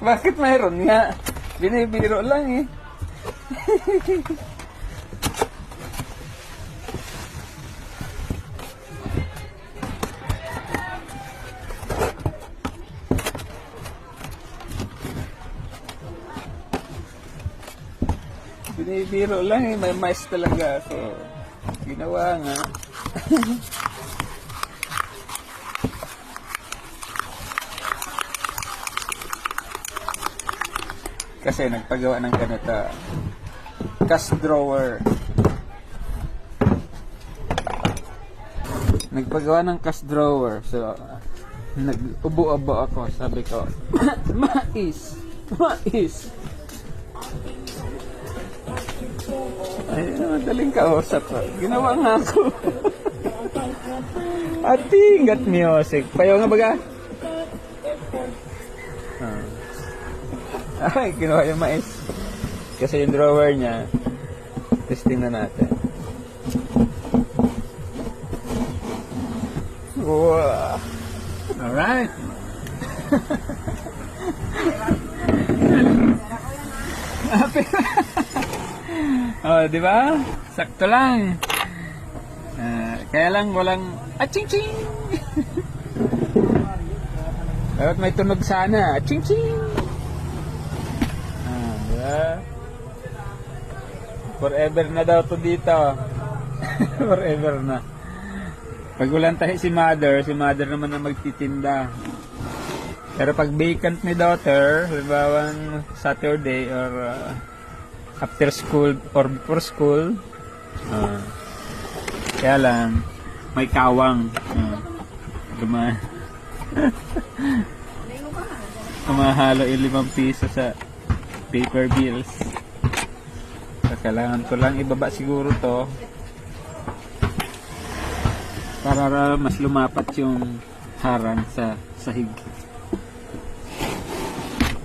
Bakit mayroon nga? Binibiro lang eh. Binibiro lang eh. May mais talaga. So, ginawa nga. Kasi nagpagawa ng ganito. Cash drawer. Nagpagawa ng cash drawer. So, nag-ubo-abo ako. Sabi ko, mais! Mais! Ay, madaling kausap ko. Ginawa nga ako. Atingat music. Payo nga baga? Ay, kinuha yung mais. Kasi yung drawer niya, testing na natin. Wow! Alright! Oh, di ba? Sakto lang. Kaya lang walang aching-ching! Dapat may tunog sana. Aching-ching! Forever na daw to dito. Forever na. Pag walang tahi si mother naman na magtitinda. Pero pag vacant ni daughter, halimbawa Saturday or after school or before school, kaya lang may kawang. Kumahalo yung 5 piso sa paper bills. So, kailangan ko lang ibaba siguro to para mas lumapat yung harang sa sahig.